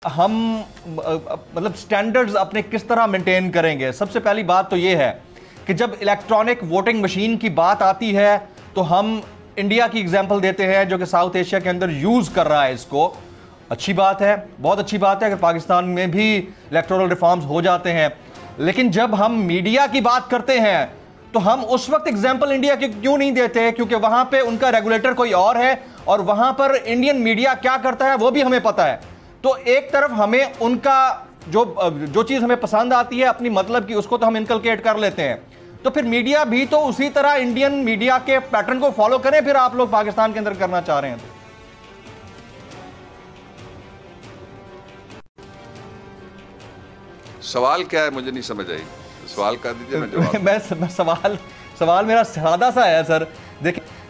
हम मतलब स्टैंडर्ड्स अपने किस तरह मेंटेन करेंगे। सबसे पहली बात तो ये है कि जब इलेक्ट्रॉनिक वोटिंग मशीन की बात आती है तो हम इंडिया की एग्जांपल देते हैं जो कि साउथ एशिया के अंदर यूज़ कर रहा है इसको। अच्छी बात है, बहुत अच्छी बात है अगर पाकिस्तान में भी इलेक्टोरल रिफॉर्म्स हो जाते हैं। लेकिन जब हम मीडिया की बात करते हैं तो हम उस वक्त एग्जांपल इंडिया के क्यों नहीं देते, क्योंकि वहां पे उनका रेगुलेटर कोई और है और वहां पर इंडियन मीडिया क्या करता है वो भी हमें पता है। तो एक तरफ हमें उनका जो चीज हमें पसंद आती है अपनी मतलब की, उसको तो हम इनकलकेट कर लेते हैं। तो फिर मीडिया भी तो उसी तरह इंडियन मीडिया के पैटर्न को फॉलो करें। फिर आप लोग पाकिस्तान के अंदर करना चाह रहे हैं तो सवाल क्या है मुझे नहीं समझ आई, सवाल कर दीजिए मैं जवाब। मैं सवाल मेरा सादा सा है सर।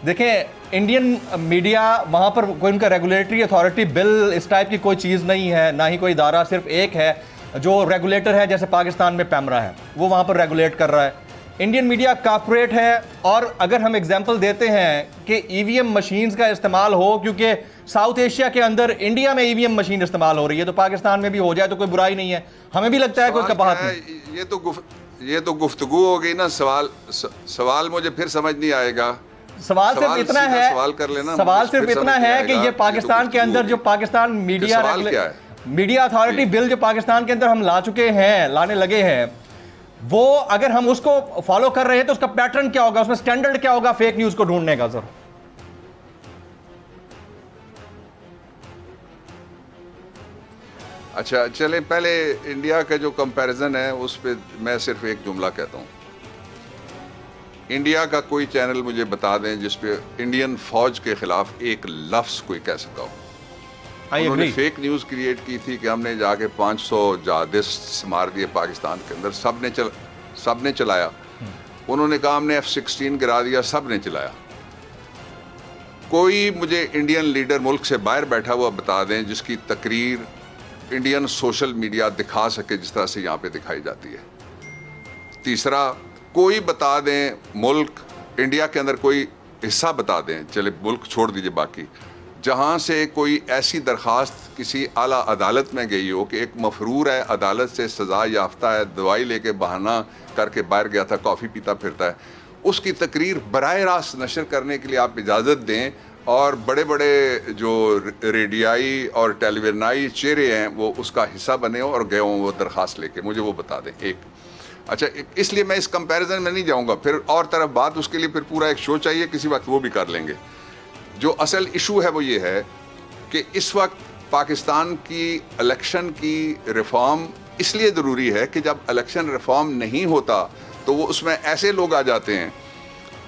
देखें इंडियन मीडिया वहाँ पर कोई उनका रेगुलेटरी अथॉरिटी बिल इस टाइप की कोई चीज़ नहीं है, ना ही कोई इदारा, सिर्फ एक है जो रेगुलेटर है। जैसे पाकिस्तान में पैमरा है, वो वहाँ पर रेगुलेट कर रहा है। इंडियन मीडिया कॉर्पोरेट है। और अगर हम एग्जांपल देते हैं कि ईवीएम मशीन्स का इस्तेमाल हो, क्योंकि साउथ एशिया के अंदर इंडिया में ईवीएम मशीन इस्तेमाल हो रही है, तो पाकिस्तान में भी हो जाए तो कोई बुराई नहीं है। हमें भी लगता है कोई कबाहत नहीं। ये तो गुफ्तगू हो गई ना। सवाल मुझे फिर समझ नहीं आएगा। सवाल सिर्फ इतना है, सवाल कर लेना। सवाल सिर्फ इतना है कि ये पाकिस्तान के अंदर जो पाकिस्तान मीडिया अथॉरिटी बिल जो पाकिस्तान के अंदर हम ला चुके हैं, लाने लगे हैं, वो अगर हम उसको फॉलो कर रहे हैं तो उसका पैटर्न क्या होगा, उसमें स्टैंडर्ड क्या होगा फेक न्यूज को ढूंढने का। सर अच्छा चलें, पहले इंडिया का जो कंपैरिजन है उस पर मैं सिर्फ एक जुमला कहता हूँ। इंडिया का कोई चैनल मुझे बता दें जिस पे इंडियन फौज के खिलाफ एक लफ्ज कोई कह सका हो। उन्होंने फेक न्यूज़ क्रिएट की थी कि हमने जाके 500 जहादिस्ट मार दिए पाकिस्तान के अंदर, सब ने चलाया। उन्होंने कहा हमने F-16 गिरा दिया, सब ने चलाया। कोई मुझे इंडियन लीडर मुल्क से बाहर बैठा हुआ बता दें जिसकी तकरीर इंडियन सोशल मीडिया दिखा सके जिस तरह से यहाँ पे दिखाई जाती है। तीसरा, कोई बता दें मुल्क इंडिया के अंदर कोई हिस्सा बता दें, चले मुल्क छोड़ दीजिए बाकी, जहाँ से कोई ऐसी दरख्वास्त किसी आला अदालत में गई हो कि एक मफरूर है, अदालत से सज़ा याफ्ता है, दवाई लेके बहाना करके बाहर गया था, कॉफ़ी पीता फिरता है, उसकी तकरीर बराह रास्त नशर करने के लिए आप इजाज़त दें और बड़े बड़े जो रेडियाई और टेलीविजनाई चेहरे हैं वो उसका हिस्सा बने हो और गए हों वो दरख्वास्त लेके, मुझे वो बता दें। एक अच्छा, इसलिए मैं इस कंपैरिजन में नहीं जाऊंगा। फिर और तरफ बात, उसके लिए फिर पूरा एक शो चाहिए, किसी वक्त वो भी कर लेंगे। जो असल इशू है वो ये है कि इस वक्त पाकिस्तान की इलेक्शन की रिफॉर्म इसलिए ज़रूरी है कि जब इलेक्शन रिफॉर्म नहीं होता तो वो उसमें ऐसे लोग आ जाते हैं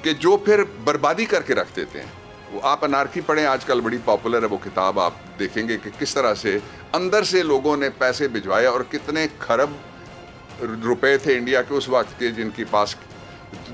कि जो फिर बर्बादी करके रख देते हैं। वो आप अनारकी पढ़ें, आजकल बड़ी पॉपुलर है वो किताब, आप देखेंगे कि किस तरह से अंदर से लोगों ने पैसे भिजवाए और कितने खरब रुपए थे इंडिया के उस वक्त के, जिनके पास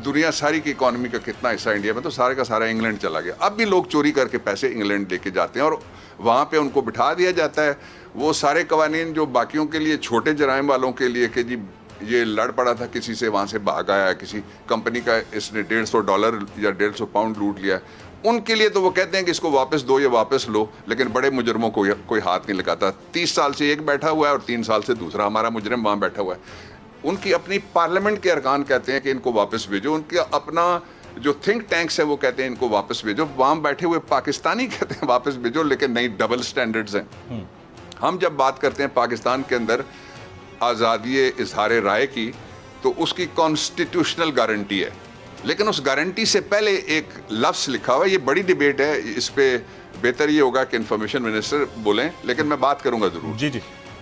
दुनिया सारी की इकॉनमी का कितना हिस्सा इंडिया में, तो सारे का सारा इंग्लैंड चला गया। अब भी लोग चोरी करके पैसे इंग्लैंड लेके जाते हैं और वहाँ पे उनको बिठा दिया जाता है। वो सारे कवानीन जो बाकियों के लिए, छोटे जराइम वालों के लिए कि जी ये लड़ पड़ा था किसी से, वहाँ से भाग आया, किसी कंपनी का इसने $150 या £150 लूट लिया, उनके लिए तो वो कहते हैं कि इसको वापस दो या वापस लो, लेकिन बड़े मुजरमों को कोई हाथ नहीं लगाता। 30 साल से एक बैठा हुआ है और 3 साल से दूसरा हमारा मुजरम वहाँ बैठा हुआ है। उनकी अपनी पार्लियामेंट के अरकान कहते हैं कि इनको वापस भेजो, उनके अपना जो थिंक टैंक्स है वो कहते हैं इनको वापस भेजो, वहाँ बैठे हुए पाकिस्तानी कहते हैं वापस भेजो, लेकिन नहीं, डबल स्टैंडर्ड्स हैं। हम जब बात करते हैं पाकिस्तान के अंदर आज़ादी इजहार राय की, तो उसकी कॉन्स्टिट्यूशनल गारंटी है, लेकिन उस गारंटी से पहले एक लफ्ज़ लिखा हुआ है। ये बड़ी डिबेट है, इस पर बेहतर ये होगा कि इंफॉर्मेशन मिनिस्टर बोलें, लेकिन मैं बात करूँगा ज़रूर। जी।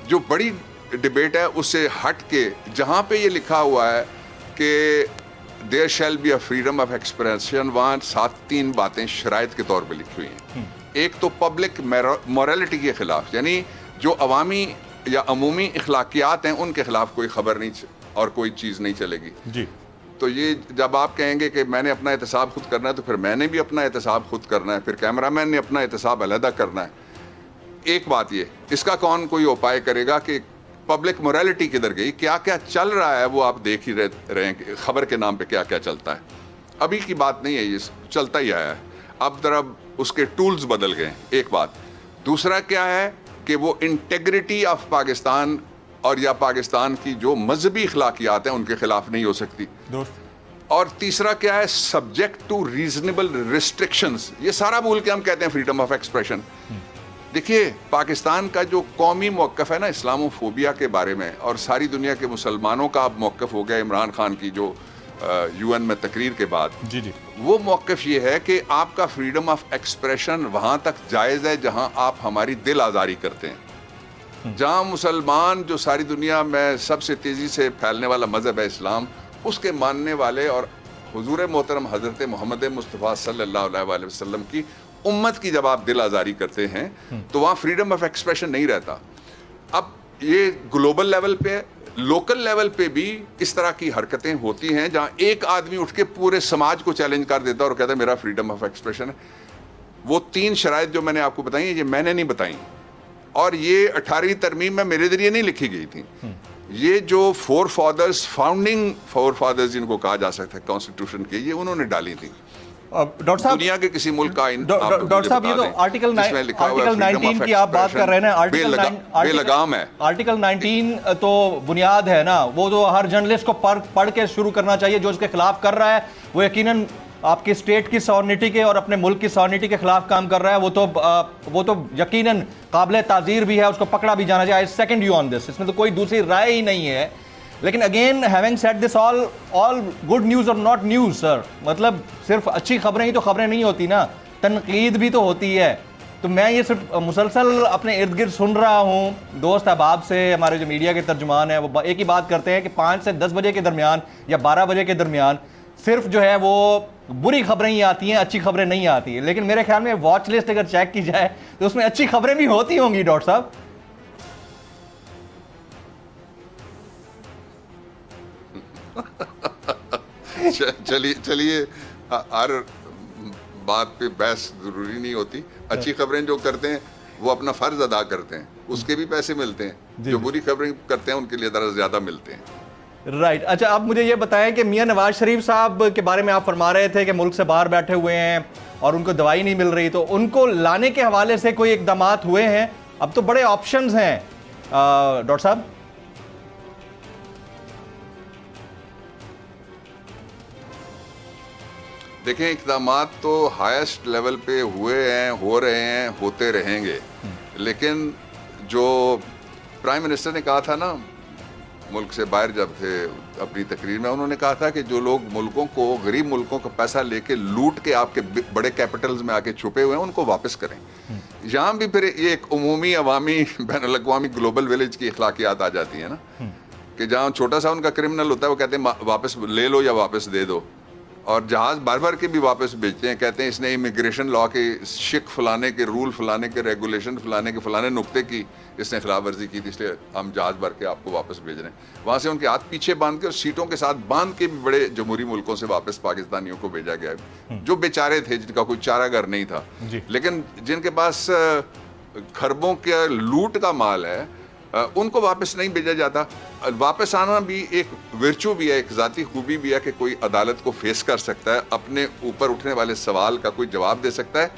जो बड़ी डिबेट है उससे हट के जहाँ पे ये लिखा हुआ है कि there shall be a freedom of expression, वहाँ 7-3 बातें शराइत के तौर पे लिखी हुई हैं। एक तो पब्लिक मॉरलिटी के ख़िलाफ़, यानी जो अवामी या अमूमी अखलाकियात हैं उनके ख़िलाफ़ कोई ख़बर नहीं और कोई चीज़ नहीं चलेगी जी। तो ये जब आप कहेंगे कि मैंने अपना एहतसाब खुद करना है, तो फिर मैंने भी अपना एहतसाब खुद करना है, फिर कैमरामैन ने अपना एहतसाब अलहदा करना है। एक बात ये, इसका कौन कोई उपाय करेगा कि पब्लिक मोरालिटी किधर गई, क्या क्या चल रहा है वो आप देख ही रहे हैं कि खबर के नाम पे क्या क्या चलता है। अभी की बात नहीं है, ये चलता ही आया है। अब जरा उसके टूल्स बदल गए, एक बात। दूसरा क्या है, कि वो इंटेग्रिटी ऑफ पाकिस्तान और या पाकिस्तान की जो मजहबी अखलाकियात हैं उनके खिलाफ नहीं हो सकती। और तीसरा क्या है, सब्जेक्ट टू रीजनेबल रिस्ट्रिक्शंस। ये सारा भूल के हम कहते हैं फ्रीडम ऑफ एक्सप्रेशन। देखिए, पाकिस्तान का जो कौमी मौक़िफ़ है ना इस्लामोफोबिया के बारे में, और सारी दुनिया के मुसलमानों का अब मौक़िफ़ हो गया इमरान खान की जो UN में तकरीर के बाद, जी वो मौक़िफ़ ये है कि आपका फ्रीडम ऑफ एक्सप्रेशन वहाँ तक जायज़ है जहाँ आप हमारी दिल आज़ारी करते हैं। जहाँ मुसलमान, जो सारी दुनिया में सबसे तेज़ी से फैलने वाला मज़हब है इस्लाम, उसके मानने वाले और हुजूर मोहतरम हज़रत मोहम्मद मुस्तफ़ा सल्लल्लाहु अलैहि वसल्लम की उम्मत की जब आप दिल आज़ारी करते हैं तो वहाँ फ्रीडम ऑफ एक्सप्रेशन नहीं रहता। अब ये ग्लोबल लेवल पे, लोकल लेवल पे भी इस तरह की हरकतें होती हैं जहाँ एक आदमी उठ के पूरे समाज को चैलेंज कर देता है और कहता है मेरा फ्रीडम ऑफ एक्सप्रेशन है। वो 3 शराइत जो मैंने आपको बताई ये मैंने नहीं बताई, और ये 18वीं तरमीम में मेरे जरिए नहीं लिखी गई थी। ये जो फाउंडिंग फोर फादर्स जिनको कहा जा सकता है कॉन्स्टिट्यूशन के, ये उन्होंने डाली थी। डॉक्टर साहब, दुनिया के किसी मुल्क का डॉक्टर साहब, ये तो आर्टिकल 19 की आप बात कर रहे हैं ना, बेलगाम है। आर्टिकल 19 तो बुनियाद है ना, वो तो हर जर्नलिस्ट को पढ़ के शुरू करना चाहिए। जो उसके खिलाफ कर रहा है वो यकीनन आपकी स्टेट की सॉवरेनिटी के और अपने मुल्क की सॉवरेनिटी के खिलाफ काम कर रहा है। वो तो यकीनन काबिल ताज़ीर भी है, उसको पकड़ा भी जाना चाहिए। आई सेकंड यू ऑन दिस, इसमें तो कोई दूसरी राय ही नहीं है। लेकिन again having said this, all good news और नॉट न्यूज़ सर, मतलब सिर्फ अच्छी खबरें ही तो खबरें नहीं होती ना, तनकीद भी तो होती है। तो मैं ये सिर्फ मुसलसल अपने इर्द गिर्द सुन रहा हूँ दोस्त अहबाब से, हमारे जो मीडिया के तर्जुमान हैं वो एक ही बात करते हैं कि 5 से 10 बजे के दरमियान या 12 बजे के दरमियान सिर्फ जो है वो बुरी खबरें ही आती हैं, अच्छी खबरें नहीं आती हैं। लेकिन मेरे ख्याल में वॉच लिस्ट अगर चेक की जाए तो उसमें अच्छी खबरें भी होती होंगी डॉक्टर साहब। चलिए हर बात पे बहस जरूरी नहीं होती। अच्छी खबरें जो करते हैं वो अपना फर्ज अदा करते हैं, उसके भी पैसे मिलते हैं। जो बुरी खबरें करते हैं उनके लिए दर ज्यादा मिलते हैं। राइट। अच्छा, आप मुझे ये बताएं कि मियां नवाज शरीफ साहब के बारे में आप फरमा रहे थे कि मुल्क से बाहर बैठे हुए हैं और उनको दवाई नहीं मिल रही, तो उनको लाने के हवाले से कोई इकदाम हुए हैं? अब तो बड़े ऑप्शंस हैं डॉक्टर साहब। देखें, इकदाम तो हाईएस्ट लेवल पे हुए हैं, हो रहे हैं, होते रहेंगे। लेकिन जो प्राइम मिनिस्टर ने कहा था ना मुल्क से बाहर जब थे अपनी तकरीर में, उन्होंने कहा था कि जो लोग मुल्कों को, गरीब मुल्कों का पैसा लेके लूट के आपके बड़े कैपिटल्स में आके छुपे हुए हैं उनको वापस करें। यहाँ भी फिर ये एक उमूमी अवामी बैनुल अक़वामी ग्लोबल विलेज की अखलाकियात आ जाती है ना, कि जहाँ छोटा सा उनका क्रिमिनल होता है वो कहते हैं वापस ले लो या वापस दे दो, और जहाज बार बार के भी वापस भेजते हैं, कहते हैं इसने इमिग्रेशन लॉ के शिक फलाने के, रूल फलाने के, रेगुलेशन फलाने के, फलाने नुक्ते की इसने खिलाफ वर्जी की थी, इसलिए हम जहाज भर के आपको वापस भेज रहे हैं। वहाँ से उनके हाथ पीछे बांध के और सीटों के साथ बांध के भी बड़े जमहूरी मुल्कों से वापस पाकिस्तानियों को भेजा गया है, जो बेचारे थे, जिनका कोई चारागार नहीं था, लेकिन जिनके पास खरबों के लूट का माल है, उनको वापस नहीं भेजा जाता। वापस आना भी एक विर्चू भी है, एक ज़ाती खूबी भी है कि कोई अदालत को फेस कर सकता है, अपने ऊपर उठने वाले सवाल का कोई जवाब दे सकता है,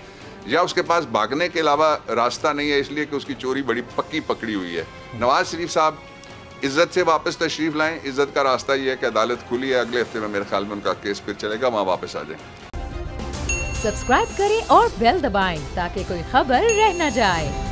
या उसके पास भागने के अलावा रास्ता नहीं है इसलिए कि उसकी चोरी बड़ी पक्की पकड़ी हुई है। नवाज शरीफ साहब इज्जत से वापस तशरीफ लाएं। इज्जत का रास्ता ये है कि अदालत खुली है, अगले हफ्ते में मेरे ख्याल में उनका केस फिर चलेगा, वहाँ वापस आ जाए। सब्सक्राइब करें और बेल दबाएं ताकि कोई खबर रह न जाए।